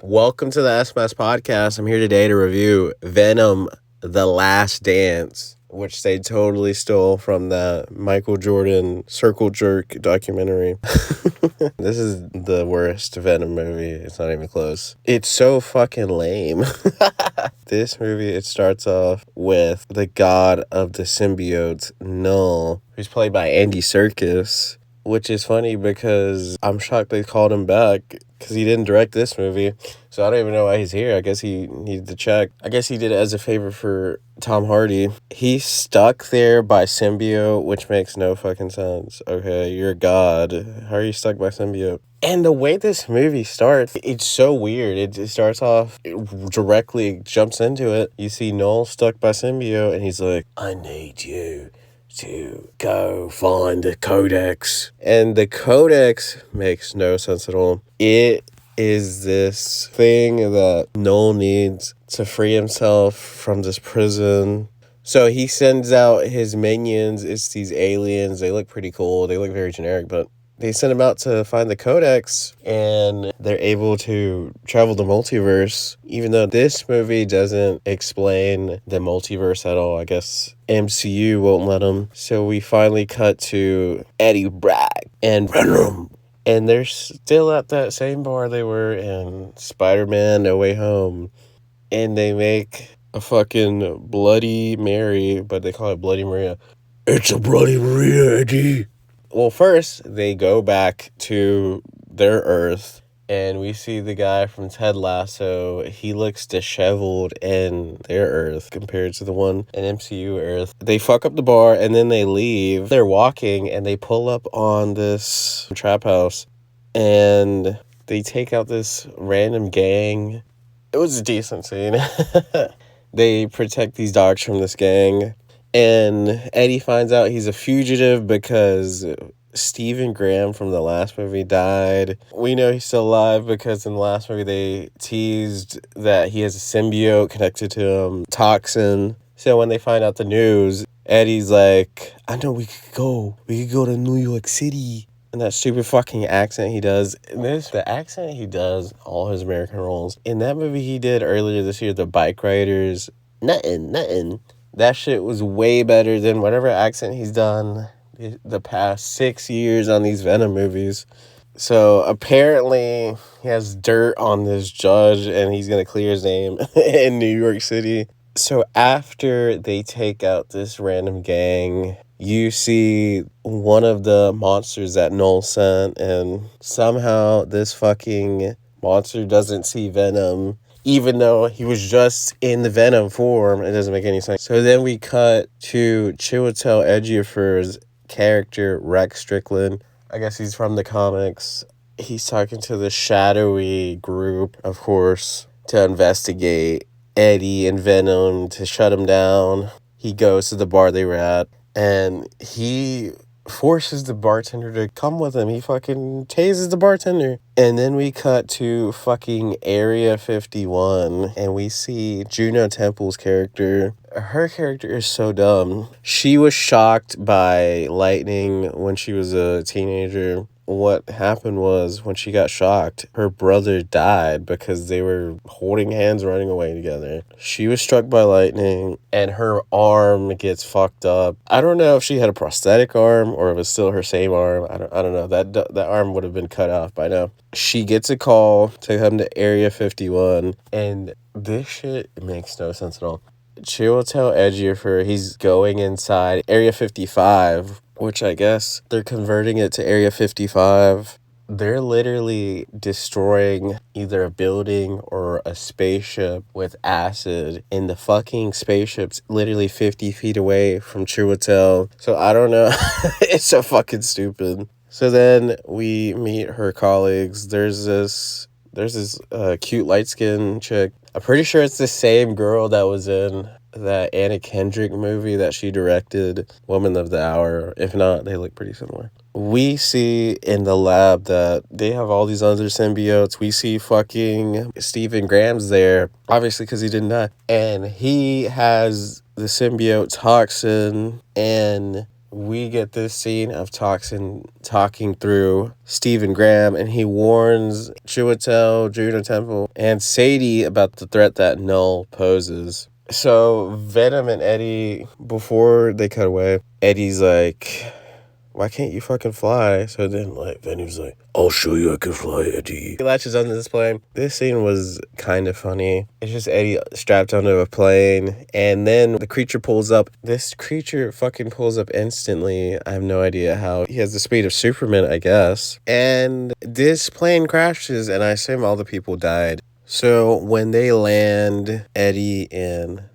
Welcome to the SMS podcast. I'm here today to review Venom: The Last Dance, which they totally stole from the Michael Jordan Circle Jerk documentary. This is the worst Venom movie. It's not even close. It's so fucking lame. This movie, it starts off with the god of the symbiote, Knull, who's played by Andy Serkis. Which is funny because I'm shocked they called him back because he didn't direct this movie. So I don't even know why he's here. I guess he needed to check. I guess he did it as a favor for Tom Hardy. He's stuck there by symbiote, which makes no fucking sense. Okay, you're God. How are you stuck by symbiote? And the way this movie starts, it's so weird. It starts off, it directly jumps into it. You see Noel stuck by symbiote, and he's like, I need you to go find the codex. And the codex makes no sense at all. It is this thing that Noel needs to free himself from this prison. So he sends out his minions. It's these aliens. They look pretty cool. They look very generic, but they send him out to find the codex, and they're able to travel the multiverse, even though this movie doesn't explain the multiverse at all. I guess MCU won't let them. So we finally cut to Eddie and Venom, and they're still at that same bar they were in Spider-Man No Way Home, and they make a fucking Bloody Mary, but they call it Bloody Maria. It's a Bloody Maria, Eddie. Well, first, they go back to their Earth, and we see the guy from Ted Lasso. He looks disheveled in their Earth compared to the one in MCU Earth. They fuck up the bar, and then they leave. They're walking, and they pull up on this trap house, and they take out this random gang. It was a decent scene. They protect these dogs from this gang. And Eddie finds out he's a fugitive because Stephen Graham from the last movie died. We know he's still alive because in the last movie they teased that he has a symbiote connected to him, toxin. So when they find out the news, Eddie's like, I know we could go. We could go to New York City. And that stupid fucking accent he does. The accent he does, all his American roles. In that movie he did earlier this year, the Bikeriders, nothing. That shit was way better than whatever accent he's done the past 6 years on these Venom movies. So apparently he has dirt on this judge and he's going to clear his name in New York City. So after they take out this random gang, you see one of the monsters that Noel sent, and somehow this fucking monster doesn't see Venom. Even though he was just in the Venom form, it doesn't make any sense. So then we cut to Chiwetel Ejiofor's character, Rex Strickland. I guess he's from the comics. He's talking to the shadowy group, of course, to investigate Eddie and Venom, to shut him down. He goes to the bar they were at, and he forces the bartender to come with him. He fucking tases the bartender. And then we cut to fucking Area 51, and we see Juno Temple's character. Her character is so dumb. She was shocked by lightning when she was a teenager. What happened was, when she got shocked, her brother died because they were holding hands running away together. She was struck by lightning, and her arm gets fucked up. I don't know if she had a prosthetic arm or if it's still her same arm. I don't know. That arm would have been cut off by now. She gets a call to come to Area 51, and this shit makes no sense at all. Chiwetel Ejiofor, he's going inside Area 55, which I guess they're converting it to Area 55. They're literally destroying either a building or a spaceship with acid, and the fucking spaceship's literally 50 feet away from Chiwetel. So I don't know. It's so fucking stupid. So then we meet her colleagues. There's this cute light-skinned chick. I'm pretty sure it's the same girl that was in that Anna Kendrick movie that she directed, Woman of the Hour. If not, they look pretty similar. We see in the lab that they have all these other symbiotes. We see fucking Stephen Graham's there, obviously because he didn't die. And he has the symbiote toxin, and we get this scene of Toxin talking through Stephen Graham, and he warns Chiwetel, Juno Temple, and Sadie about the threat that Knull poses. So Venom and Eddie, before they cut away, Eddie's like, why can't you fucking fly? So then, like, Venom's like, I'll show you I can fly, Eddie. He latches onto this plane. This scene was kind of funny. It's just Eddie strapped onto a plane, and then the creature pulls up. This creature fucking pulls up instantly. I have no idea how. He has the speed of Superman, I guess. And this plane crashes, and I assume all the people died. So when they land, Eddie and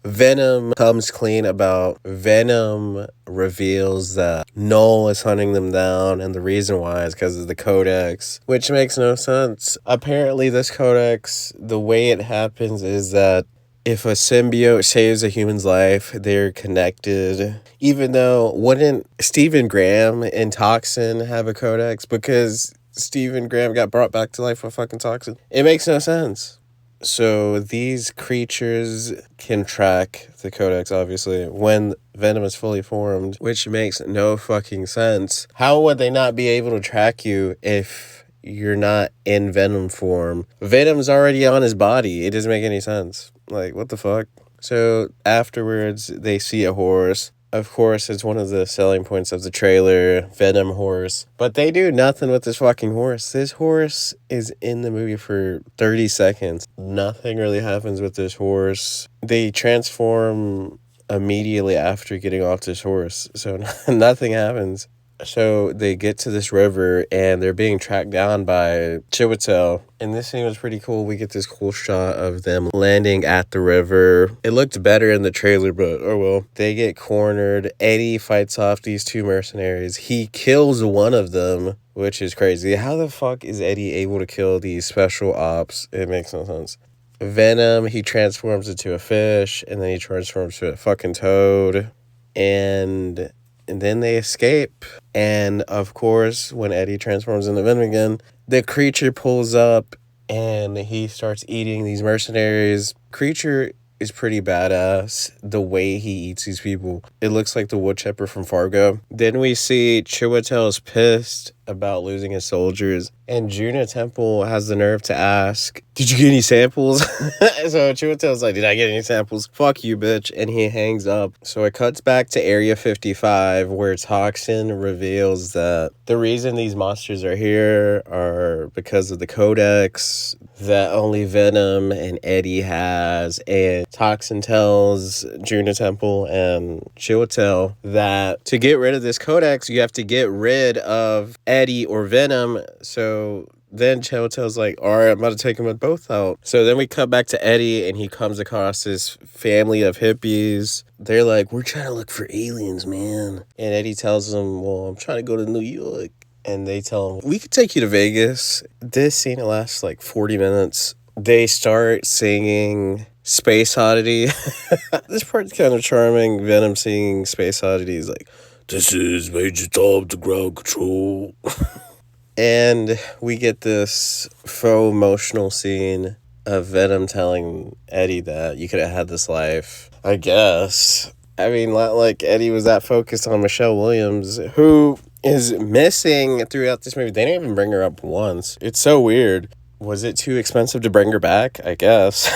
Venom comes clean about. Venom reveals that Knull is hunting them down, and the reason why is because of the codex, which makes no sense. Apparently, this codex, the way it happens is that if a symbiote saves a human's life, they're connected. Even though, wouldn't Stephen Graham and Toxin have a codex? Because Stephen Graham got brought back to life with fucking Toxin. It makes no sense. So these creatures can track the codex, obviously, when Venom is fully formed, which makes no fucking sense. How would they not be able to track you if you're not in Venom form? Venom's already on his body. It doesn't make any sense. Like, what the fuck? So afterwards, they see a horse. Of course, it's one of the selling points of the trailer, Venom horse. But they do nothing with this fucking horse. This horse is in the movie for 30 seconds. Nothing really happens with this horse. They transform immediately after getting off this horse. So nothing happens. So they get to this river, and they're being tracked down by Chiwetel. And this scene was pretty cool. We get this cool shot of them landing at the river. It looked better in the trailer, but oh well. They get cornered. Eddie fights off these two mercenaries. He kills one of them, which is crazy. How the fuck is Eddie able to kill these special ops? It makes no sense. Venom, he transforms into a fish, and then he transforms to a fucking toad. And then they escape. And of course, when Eddie transforms into Venom again, the creature pulls up and he starts eating these mercenaries. Creature is pretty badass. The way he eats these people, it looks like the woodchopper from Fargo. Then we see Chiwetel's pissed about losing his soldiers, and Juno Temple has the nerve to ask, did you get any samples? So Chiwetel's like, did I get any samples? Fuck you, bitch. And he hangs up. So it cuts back to Area 55, where Toxin reveals that the reason these monsters are here are because of the codex that only Venom and Eddie has. And Toxin tells Juno Temple and Chiwetel that to get rid of this codex, you have to get rid of Eddie or Venom. So then Chiwetel's like, all right, I'm about to take them both out. So then we cut back to Eddie, and he comes across this family of hippies. They're like, we're trying to look for aliens, man. And Eddie tells them, well, I'm trying to go to New York. And they tell him, we could take you to Vegas. This scene lasts like 40 minutes. They start singing Space Oddity. This part's kind of charming. Venom singing Space Oddity is like, this is Major Tom to ground control. And we get this faux emotional scene of Venom telling Eddie that you could have had this life, I guess. I mean, not like Eddie was that focused on Michelle Williams, who is missing throughout this movie. They didn't even bring her up once. It's so weird. Was it too expensive to bring her back? I guess.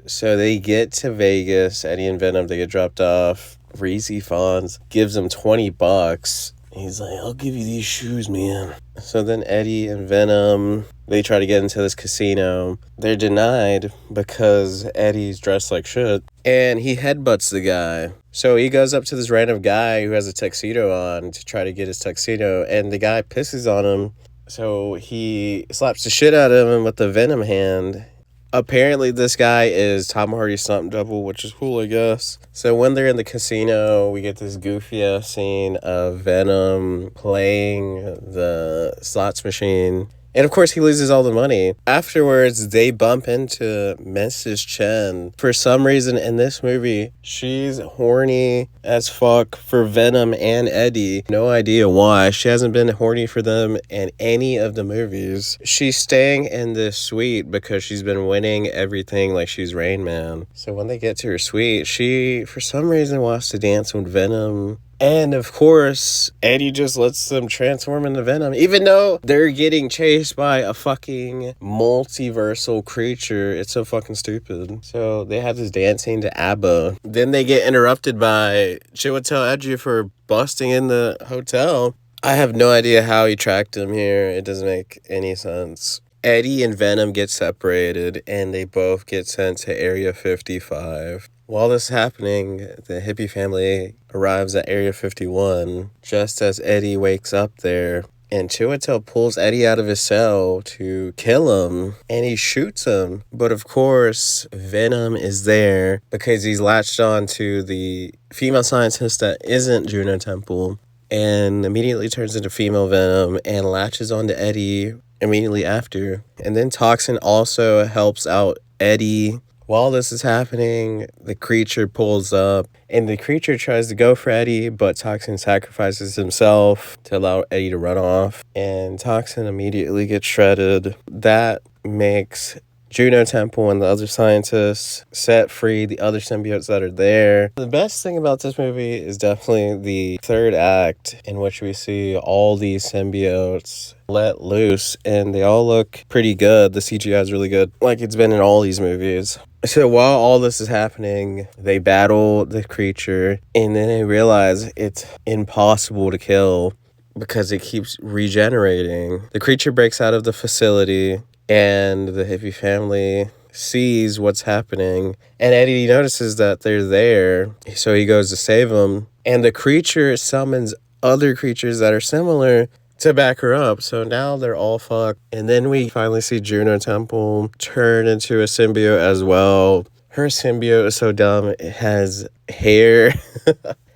So they get to Vegas. Eddie and Venom, they get dropped off. Reese Fonz gives them $20. He's like, I'll give you these shoes, man. So then Eddie and Venom, they try to get into this casino. They're denied because Eddie's dressed like shit. And he headbutts the guy. So he goes up to this random guy who has a tuxedo on to try to get his tuxedo. And the guy pisses on him. So he slaps the shit out of him with the Venom hand. Apparently, this guy is Tom Hardy's stunt double, which is cool, I guess. So when they're in the casino, we get this goofy-ass scene of Venom playing the slots machine. And of course, he loses all the money. Afterwards, they bump into Mrs. Chen. For some reason in this movie, she's horny as fuck for Venom and Eddie. No idea why. She hasn't been horny for them in any of the movies. She's staying in this suite because she's been winning everything like she's Rain Man. So when they get to her suite, she, for some reason, wants to dance with Venom. And of course, Eddie just lets them transform into Venom, even though they're getting chased by a fucking multiversal creature. It's so fucking stupid. So they have this dancing to ABBA. Then they get interrupted by Chiwetel Ejiofor for busting in the hotel. I have no idea how he tracked him here. It doesn't make any sense. Eddie and Venom get separated, and they both get sent to Area 55. While this is happening, the hippie family arrives at Area 51 just as Eddie wakes up there. And Chiwetel pulls Eddie out of his cell to kill him, and he shoots him. But of course, Venom is there because he's latched on to the female scientist that isn't Juno Temple, and immediately turns into female Venom and latches on to Eddie immediately after. And then Toxin also helps out Eddie. While this is happening, the creature pulls up, and the creature tries to go for Eddie, but Toxin sacrifices himself to allow Eddie to run off, and Toxin immediately gets shredded. That makes Juno Temple and the other scientists set free the other symbiotes that are there. The best thing about this movie is definitely the third act, in which we see all these symbiotes let loose, and they all look pretty good. The CGI is really good, like it's been in all these movies. So while all this is happening, they battle the creature, and then they realize it's impossible to kill because it keeps regenerating. The creature breaks out of the facility, and the hippie family sees what's happening, and Eddie notices that they're there, so he goes to save them, and the creature summons other creatures that are similar to back her up. So now they're all fucked. And then we finally see Juno Temple turn into a symbiote as well. Her symbiote is so dumb. It has hair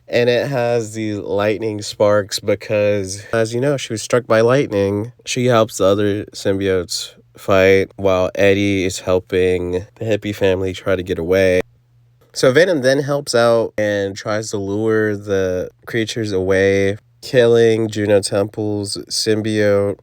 and it has these lightning sparks because, as you know, she was struck by lightning. She helps the other symbiotes fight while Eddie is helping the hippie family try to get away. So Venom then helps out and tries to lure the creatures away, killing Juno Temple's symbiote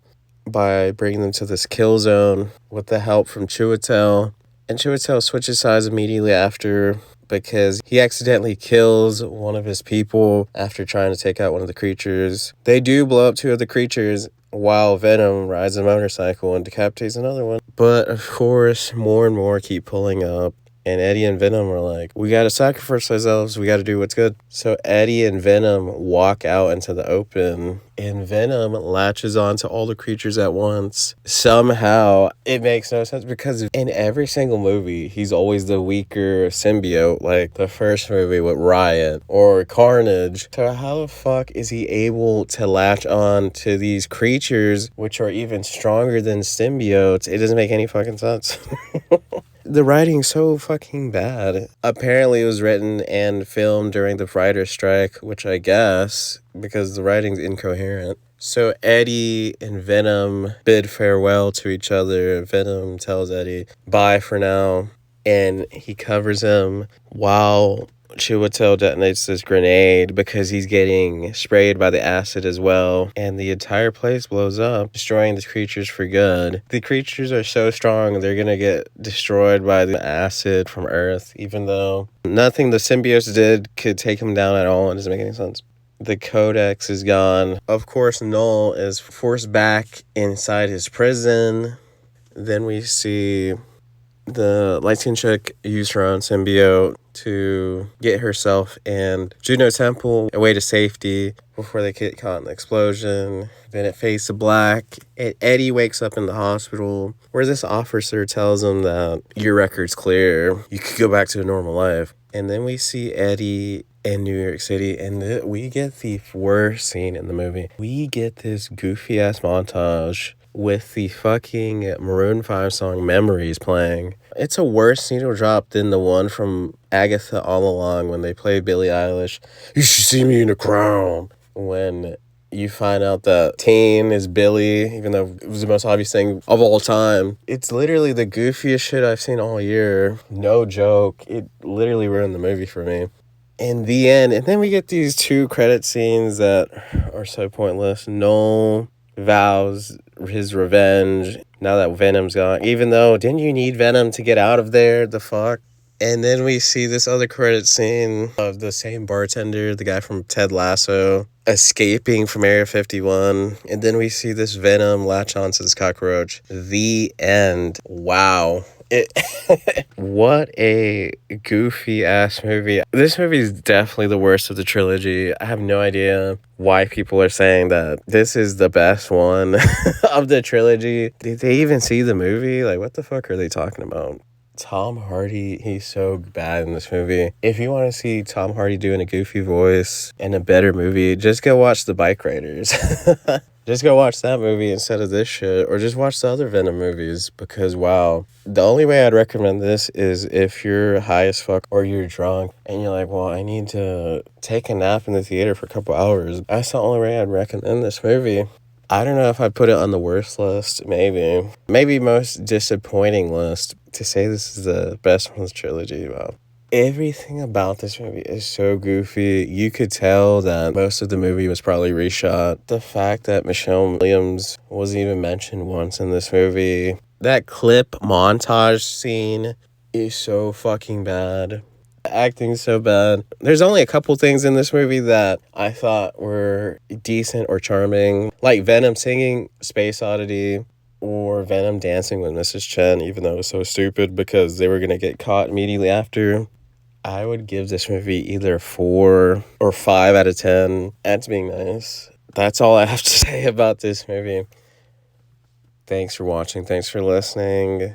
by bringing them to this kill zone with the help from Chiwetel. And Chiwetel switches sides immediately after because he accidentally kills one of his people after trying to take out one of the creatures. They do blow up two of the creatures while Venom rides a motorcycle and decapitates another one. But of course, more and more keep pulling up. And Eddie and Venom are like, we gotta sacrifice ourselves. We gotta do what's good. So Eddie and Venom walk out into the open, and Venom latches on to all the creatures at once. Somehow, it makes no sense because in every single movie, he's always the weaker symbiote, like the first movie with Riot or Carnage. So how the fuck is he able to latch on to these creatures, which are even stronger than symbiotes? It doesn't make any fucking sense. The writing's so fucking bad. Apparently it was written and filmed during the writer's strike, which I guess, because the writing's incoherent. So Eddie and Venom bid farewell to each other. Venom tells Eddie, bye for now. And he covers him while Chiwetel detonates this grenade because he's getting sprayed by the acid as well, and the entire place blows up, destroying the creatures for good. The creatures are so strong, they're gonna get destroyed by the acid from Earth, even though nothing the symbiotes did could take them down at all. It doesn't make any sense. The codex is gone. Of course, Knull is forced back inside his prison. Then we see the light-skinned chick use her own symbiote to get herself and Juno Temple away to safety before they get caught in the explosion. Then it fades to black, and Eddie wakes up in the hospital where this officer tells him that your record's clear. You could go back to a normal life. And then we see Eddie in New York City, and we get the worst scene in the movie. We get this goofy-ass montage with the fucking Maroon 5 song Memories playing. It's a worse needle drop than the one from Agatha All Along when they play Billie Eilish. You should see me in the crown. When You find out that Teen is Billy, even though it was the most obvious thing of all time. It's literally the goofiest shit I've seen all year. No joke. It literally ruined the movie for me. In the end, and then we get these 2 credit scenes that are so pointless. Knull vows his revenge now that Venom's gone. Even though, didn't you need Venom to get out of there? The fuck? And then we see this other credit scene of the same bartender, the guy from Ted Lasso, escaping from Area 51. And then we see this Venom latch onto this cockroach. The end. Wow. What a goofy ass movie. This movie is definitely the worst of the trilogy. I have no idea why people are saying that this is the best one of the trilogy. Did they even see the movie? Like, what the fuck are they talking about? Tom Hardy, he's so bad in this movie. If you want to see Tom Hardy doing a goofy voice in a better movie, just go watch The Bikeriders. Just go watch that movie instead of this shit, or just watch the other Venom movies, because wow. The only way I'd recommend this is if you're high as fuck or you're drunk and you're like, well, I need to take a nap in the theater for a couple hours. That's the only way I'd recommend this movie. I don't know if I'd put it on the worst list, maybe most disappointing list. To say this is the best one in the trilogy, wow. Everything about this movie is so goofy. You could tell that most of the movie was probably reshot. The fact that Michelle Williams wasn't even mentioned once in this movie. That clip montage scene is so fucking bad. The acting's so bad. There's only a couple things in this movie that I thought were decent or charming. Like Venom singing Space Oddity, or Venom dancing with Mrs. Chen, even though it was so stupid because they were going to get caught immediately after. I would give this movie either 4 or 5 out of 10. That's being nice. That's all I have to say about this movie. Thanks for watching. Thanks for listening.